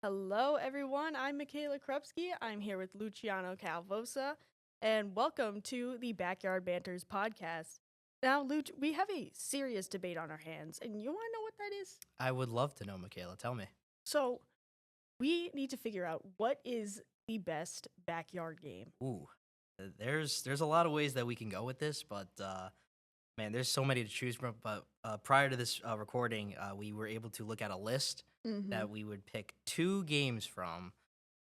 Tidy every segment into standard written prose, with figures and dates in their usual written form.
Hello, everyone. I'm Michaela Krupski. I'm here with Luciano Calvosa, and welcome to the Backyard Banters podcast. Now, Luch, we have a serious debate on our hands, and you want to know what that is? I would love to know, Michaela. Tell me. So, we need to figure out what is the best backyard game. Ooh, there's a lot of ways that we can go with this, but man, there's so many to choose from. But prior to this recording, we were able to look at a list Mm-hmm. that we would pick two games from.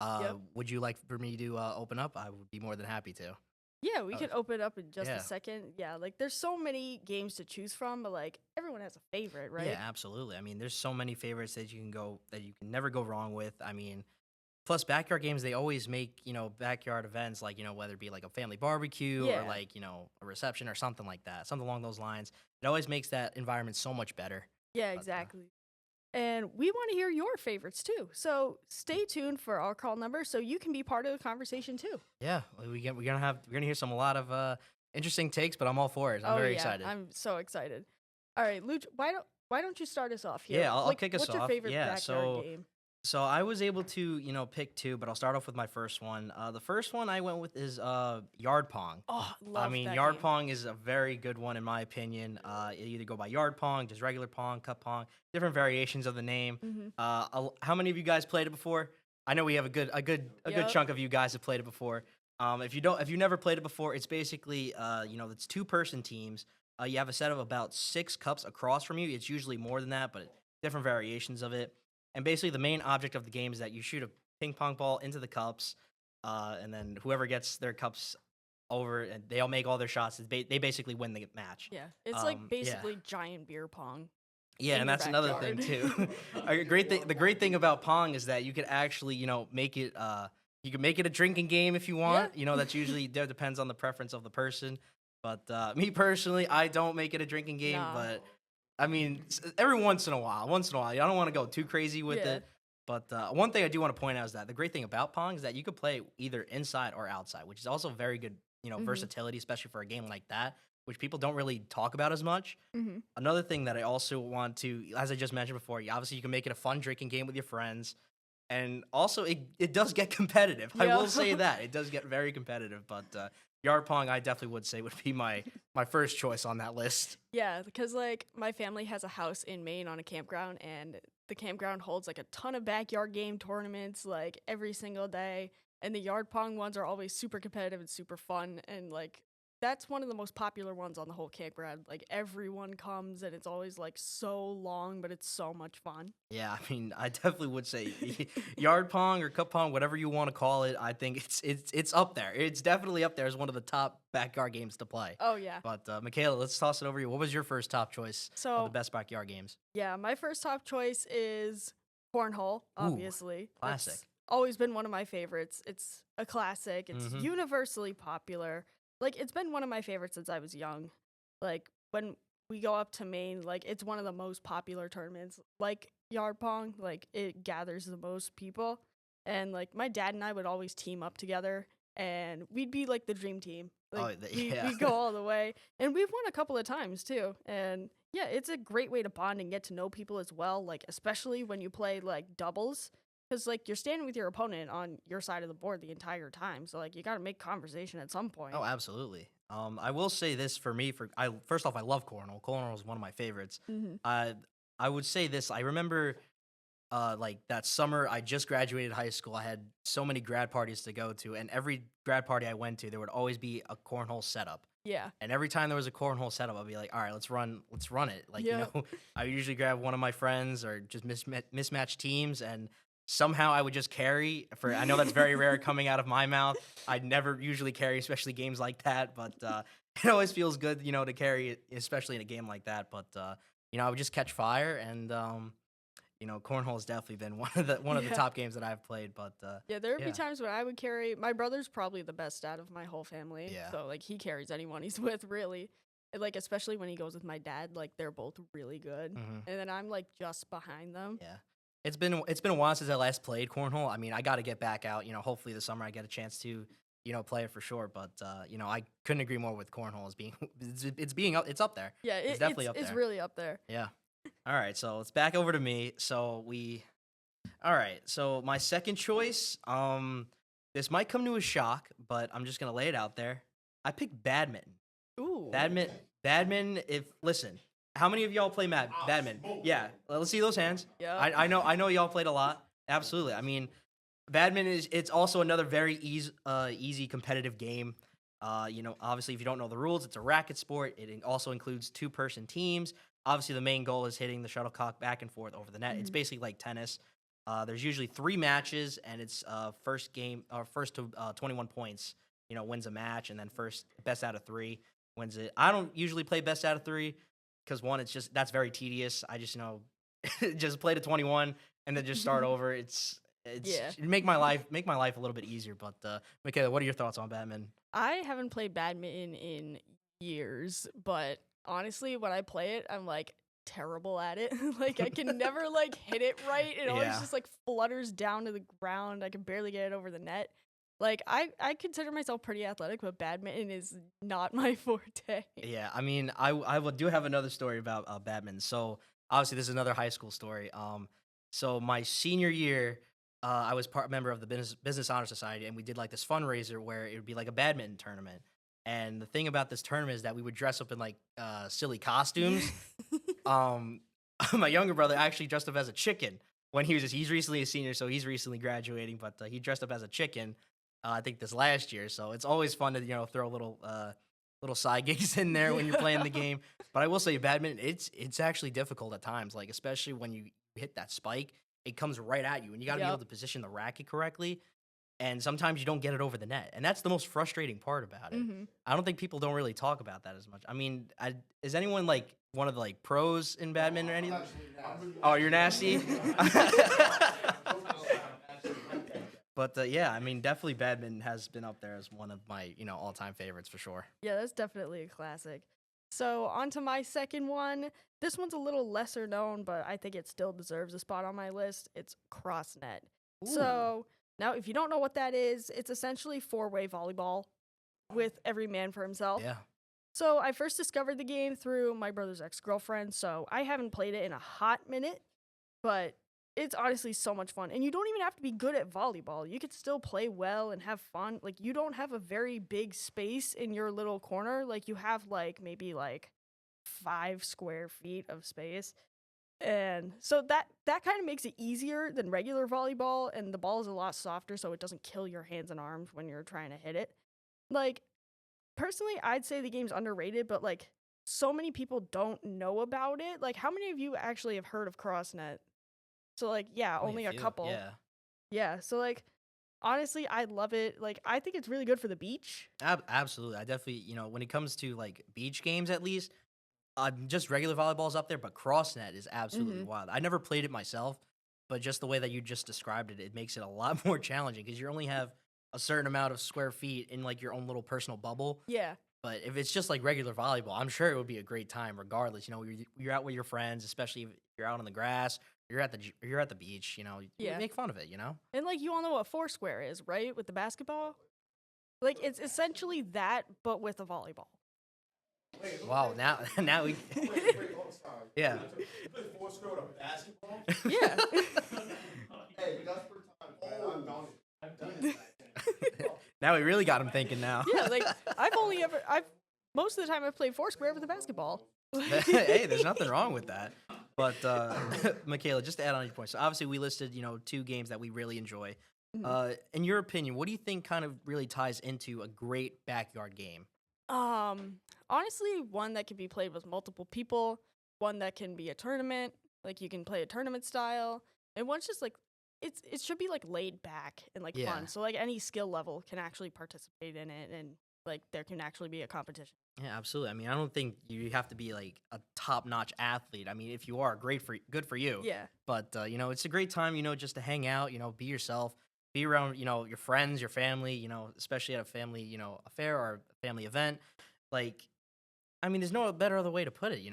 Yep. Would you like for me to open up? I would be more than happy to. Yeah, we Oh, can open it up in just a yeah. second. Yeah, like there's so many games to choose from, but like everyone has a favorite, right? Yeah, absolutely. I mean, there's so many favorites that you can never go wrong with. I mean, plus backyard games, they always make, backyard events like, whether it be like a family barbecue or Yeah. like, a reception or something like that, something along those lines. It always makes that environment so much better. Yeah, But exactly. And we want to hear your favorites too. So stay tuned for our call number so you can be part of the conversation too. yeah, we're gonna hear a lot of interesting takes, but I'm all for it. I'm Oh very yeah, excited. I'm so excited. All right, Luch, why don't you start us off here? Yeah, I'll Like, kick us what's your off. favorite Yeah, backyard game? so I was able to, pick two, but I'll start off with my first one. The first one I went with is yard pong. Oh, I love mean, that yard game. pong is a very good one in my opinion. You either go by yard pong, just regular pong, cup pong, different variations of the name. Mm-hmm. How many of you guys played it before? I know we have a good Yep. chunk of you guys have played it before. If you never played it before, it's basically, it's two-person teams. You have a set of about 6 cups across from you. It's usually more than that, but different variations of it. And basically, the main object of the game is that you shoot a ping pong ball into the cups, and then whoever gets their cups over and they all make all their shots. They basically win the match. Yeah, it's like Yeah, basically giant beer pong yeah, in and your that's another thing backyard. too. The great thing about Pong is that you could actually, make it. You can make it a drinking game if you Yeah. want. That's usually there depends on the preference of the person. But me personally, I don't make it a drinking game. Nah. But I mean, every once in a while, I don't want to go too crazy with Yeah. it. But one thing I do want to point out is that the great thing about Pong is that you could play either inside or outside, which is also very good, Mm-hmm. versatility, especially for a game like that, which people don't really talk about as much. Mm-hmm. Another thing that I also want to, as I just mentioned before, obviously you can make it a fun drinking game with your friends. And also, it does get competitive. I Yeah. will say that. It does get very competitive. But Yard Pong, I definitely would say, would be my first choice on that list. Yeah, because like my family has a house in Maine on a campground, and the campground holds like a ton of backyard game tournaments like every single day. And the yard pong ones are always super competitive and super fun. And like that's one of the most popular ones on the whole campground. Like everyone comes, and it's always like so long, but it's so much fun. Yeah, I mean, I definitely would say Yard Pong or Cup Pong, whatever you want to call it. I think it's up there. It's definitely up there as one of the top backyard games to play. Oh, yeah. But Michaela, let's toss it over to you. What was your first top choice of the So, best backyard games? yeah, my first top choice is cornhole, Ooh, obviously. classic. That's always been one of my favorites. It's a classic, it's Mhm. universally popular. Like, it's been one of my favorites since I was young. Like, when we go up to Maine, like, it's one of the most popular tournaments. Like, yard pong, like, it gathers the most people. And, like, my dad and I would always team up together, and we'd be, like, the dream team. Oh, Like, we, yeah. we go all the way. And we've won a couple of times, too. And yeah, it's a great way to bond and get to know people as well, like especially when you play like doubles cuz like you're standing with your opponent on your side of the board the entire time. So like you got to make conversation at some point. Oh, absolutely. I will say this for me. First off, I love cornhole. Cornhole is one of my favorites. Mhm. I would say this. I remember, like that summer, I just graduated high school. I had so many grad parties to go to, and every grad party I went to, there would always be a cornhole setup. Yeah. And every time there was a cornhole setup, I'd be like, all right, let's run it. Like, Yep. I would usually grab one of my friends or just mismatch teams, and somehow I would just carry. I know that's very rare coming out of my mouth. I'd never usually carry, especially games like that. But it always feels good, to carry it, especially in a game like that. But I would just catch fire, and cornhole has definitely been one of the Yeah. top games that I've played. But Yeah, there would be yeah, times when I would carry my brother's probably the best out of my whole family. yeah. So like he carries anyone he's with really. And, like especially when he goes with my dad, like they're both really good. Hmm. And then I'm like just behind them. Yeah. It's been a while since I last played cornhole. I mean, I got to get back out. Hopefully this summer I get a chance to, play it for sure. But I couldn't agree more with cornhole as being it's up there. Yeah, It's definitely up it's there. really up there. Yeah. All right, so it's back over to me. So All right. So my second choice, this might come to a shock, but I'm just gonna lay it out there. I picked badminton. Ooh. Badminton. If listen, how many of y'all play badminton? Yeah, let's see those hands. Yep. I know y'all played a lot. Absolutely. I mean, badminton is it's also another very easy competitive game. Obviously, if you don't know the rules, it's a racket sport. Also includes two-person teams. Obviously, the main goal is hitting the shuttlecock back and forth over the net. It's Mhm. basically like tennis. There's usually three matches, and it's first game or first to 21 points. Wins a match, and then first best out of three wins it. I don't usually play best out of three because one, it's just that's very tedious. I just just play to 21 and then just start over. It's Yeah. make my life a little bit easier. But Michaela, what are your thoughts on badminton? I haven't played badminton in years, but honestly, when I play it, I'm like terrible at it. Like I can never like hit it right. It always Yeah. just like flutters down to the ground. I can barely get it over the net. Like I consider myself pretty athletic, but badminton is not my forte. Yeah, I mean, do have another story about badminton. So obviously, this is another high school story. So my senior year, I was part member of the Business Honor Society, and we did like this fundraiser where it would be like a badminton tournament. And the thing about this tournament is that we would dress up in like silly costumes. Um, my younger brother actually dressed up as a chicken when he's recently a senior, so he's recently graduating, but he dressed up as a chicken. I think this last year, so it's always fun to throw little side gigs in there when you're playing the Yeah. game. But I will say, badminton, it's actually difficult at times, like especially when you hit that spike, it comes right at you, and you got to be able Yep. to position the racket correctly. And sometimes you don't get it over the net, and that's the most frustrating part about it. Mhm. I don't think people don't really talk about that as much. I mean, is anyone like one of the like pros in badminton or anything? Oh, you're nasty. But yeah, I mean, definitely badminton has been up there as one of my all-time favorites for sure. Yeah, that's definitely a classic. So, on to my second one. This one's a little lesser known, but I think it still deserves a spot on my list. It's crossnet. Ooh, So, now if you don't know what that is, it's essentially four-way volleyball with every man for himself. yeah, So, I first discovered the game through my brother's ex-girlfriend, so I haven't played it in a hot minute, but it's honestly so much fun. And you don't even have to be good at volleyball. You could still play well and have fun. Like you don't have a very big space in your little corner. Like you have like maybe like 5 square feet of space. And so that kind of makes it easier than regular volleyball, and the ball is a lot softer so it doesn't kill your hands and arms when you're trying to hit it. Like personally, I'd say the game's underrated, but like so many people don't know about it. Like how many of you actually have heard of CrossNet? So like yeah, only only a a few. couple. Yeah, Yeah, so like honestly, I love it. Like I think it's really good for the beach. Absolutely. I definitely, when it comes to like beach games, at least, just regular volleyball's up there, but crossnet is absolutely Mhm. wild. I never played it myself, but just the way that you just described it, it makes it a lot more challenging because you only have a certain amount of square feet in like your own little personal bubble. Yeah. But if it's just like regular volleyball, I'm sure it would be a great time regardless. You're out with your friends, especially if you're out on the grass, you're at the beach, you Yeah. make fun of it. And like you all know what Foursquare is, right? With the basketball? Like it's essentially that but with a volleyball. Wow, now now we yeah. Yeah. Now we really got him thinking now. Yeah, like I've most of the time I've played Foursquare with a basketball. Hey, there's nothing wrong with that. But Michaela, just to add on your point, so obviously we listed, two games that we really enjoy. Mhm. In your opinion, what do you think kind of really ties into a great backyard game? Honestly, one that can be played with multiple people, one that can be a tournament, like you can play a tournament style, and one's just like it should be like laid back and like Yeah. fun. So like any skill level can actually participate in it and like there can actually be a competition. Yeah, absolutely. I mean, I don't think you have to be like a top-notch athlete. I mean, if you are, good for you. Yeah. But it's a great time, just to hang out, be yourself, be around, your friends, your family, especially at a family, affair or a family event. Like, I mean, there's no better other way to put it.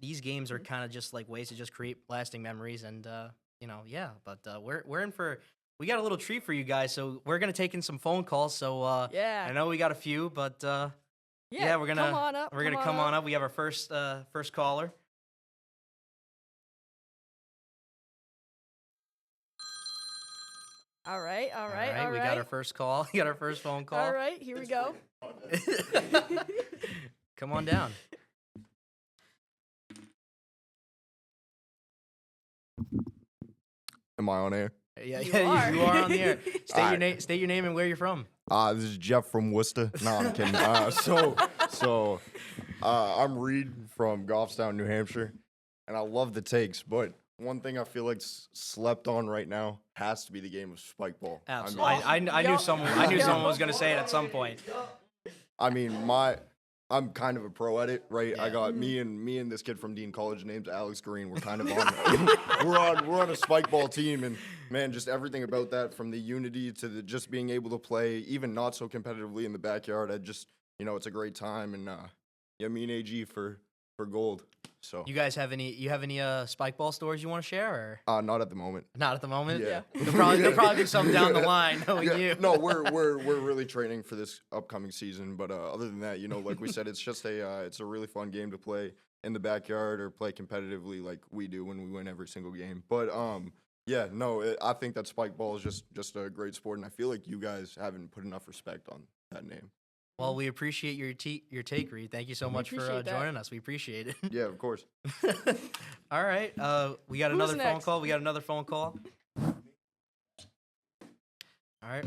These games are Mhm. kind of just like ways to just create lasting memories, and yeah. But we're in for we got a little treat for you guys, so we're gonna take in some phone calls. So Yeah. I know we got a few, but Yeah, yeah, we're gonna come on up. come on up. We have our first caller. All right. We got our first call. We got our first phone call. All right, here we go. Come on down. Am I on air? Yeah, You are. you are on the air. State your Alright. name. State your name and where you're from. This is Jeff from Worcester. No, I'm kidding. I'm Reed from Goffstown, New Hampshire, and I love the takes. But one thing I feel like slept on right now has to be the game of spike ball. Absolutely. I knew Yup. someone. I knew someone was gonna say it at some point. I'm kind of a pro at it, right? I got me and this kid from Dean College named Alex Green. We're kind of on we're on a spike ball team, and man, just everything about that, from the unity to the just being able to play, even not so competitively in the backyard. It's a great time, and me and AG for gold. So You guys have any? You have any spike ball stories you want to share, or not at the moment. not at the moment? Yeah. There'll probably be some down the line. Knowing you. No, we're really training for this upcoming season. But other than that, like we said, it's just it's a really fun game to play in the backyard or play competitively like we do when we win every single game. But I think that spike ball is just a great sport, and I feel like you guys haven't put enough respect on that name. Well, we appreciate your take, Reed. Thank you so much for appreciate that. joining us. We appreciate it. Yeah, of course. All right. We got another phone next? call. All right.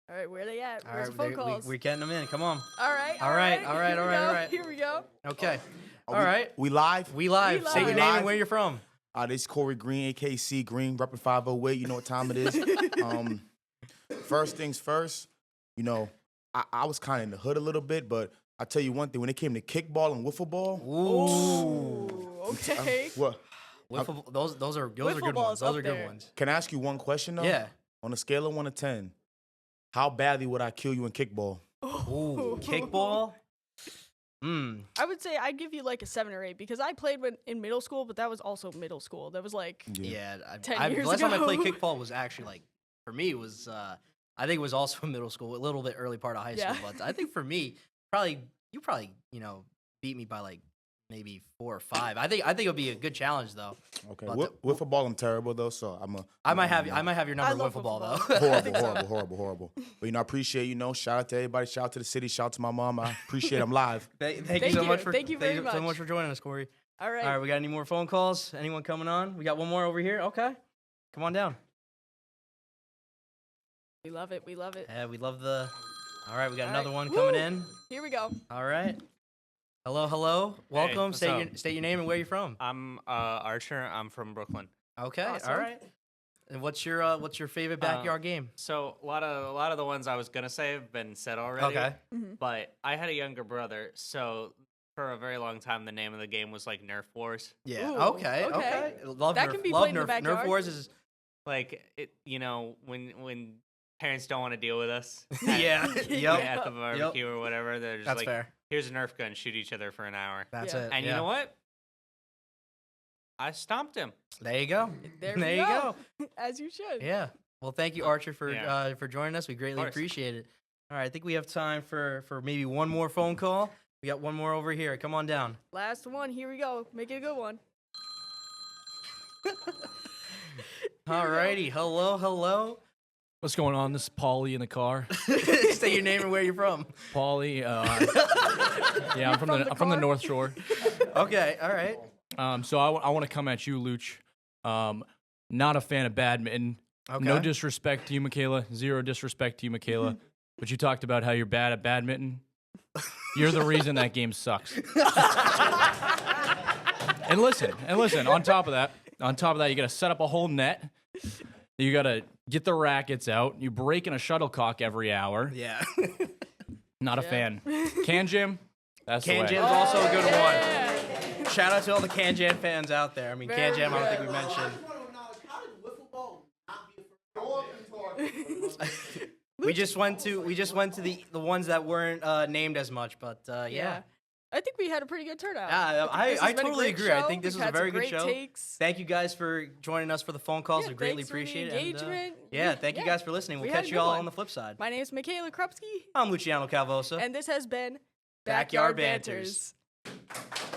All right, where are they at? All Where's right. the phone calls? We're getting them in. Come on. All right. All right. Here we go. Okay. All right. We live? We live. We Say your live. name and where you're from. This is Corey Green, AKC Green, repping 508. You know what time it is. First things first, I was kind of in the hood a little bit, but I tell you one thing, when it came to kickball and wiffle ball, Ooh, okay. what? Those are Wiffle good ball's ones. Those up are good there. ones. Can I ask you one question, though? Yeah. On a scale of 1 to 10, how badly would I kill you in kickball? Ooh, kickball. I would say I'd give you like a 7 or 8 because I played in middle school, but that was also middle school. That was like Yeah. 10 years the last time I played ago. kickball was actually for me was I think it was also in middle school, a little bit early part of high school. Yeah. But I think for me, you probably beat me by like maybe 4 or 5. I think it'll be a good challenge though. Okay. But Wiffle ball, I'm terrible, though, so I might have your number in love wiffle ball though. wiffle horrible. But, I appreciate, shout out to everybody. Shout out to the city. Shout out to my mom. I appreciate I'm live. Thank you so much for Thank you very so much. much for joining us, Corey. All right. All right, we got any more phone calls? Anyone coming on? We got one more over here. Okay, come on down. We love it. Yeah, we love the. All right, we got All another right. one Woo! coming in. Here we go. All right. Hello. Welcome. what's up? State your name and where you're from. I'm Archer. I'm from Brooklyn. Okay. Awesome. All right. And what's your favorite backyard game? So a lot of the ones I was gonna say have been said already. Okay. But I had a younger brother, so for a very long time the name of the game was like Nerf Wars. Yeah. Ooh, okay. okay. Love That Nerf. can be love played in the Nerf. backyard. Nerf Wars is Like it, when parents don't want to deal with us. yeah. Yep. At the barbecue or whatever, they're just That's like, fair. here's a Nerf gun, shoot each other for an hour. That's Yeah. it. And you know what? I stomped him. There you go. There you go. As you should. Yeah. Well, thank you, Archer, for Yeah. for joining us. We greatly course. appreciate it. All right, I think we have time for maybe one more phone call. We got one more over here. Come on down. Last one. Here we go. Make it a good one. All righty. Hello. What's going on? This is Paulie in the car. Say your name and where you're from. Paulie, yeah, I'm from the car? North Shore. Okay. All right. So I want to come at you, Luch. Not a fan of badminton. Okay. No disrespect to you, Michaela. Zero disrespect to you, Michaela. But you talked about how you're bad at badminton. You're the reason that game sucks. And listen. On top of that, you got to set up a whole net. You got to get the rackets out. You break in a shuttlecock every hour. Yeah. Not a fan. Can Jam? That's the Can way. Jam's also a good Yeah. one. Shout out to all the Can Jam fans out there. I mean, Very Can Jam, I don't think good. we mentioned. We just went to the ones that weren't named as much, but yeah. I think we had a pretty good turnout. Yeah, This has I been a totally great agree. I show. think this We've was a had very some good great show. Takes. Thank you guys for joining us for the phone calls. Yeah, We greatly thanks for the appreciate it. engagement. Yeah, thank you guys for listening. We'll We had catch a you good all one. on the flip side. My name is Michaela Krupski, I'm Luciano Calvosa. and this has been Backyard Banters. Banters.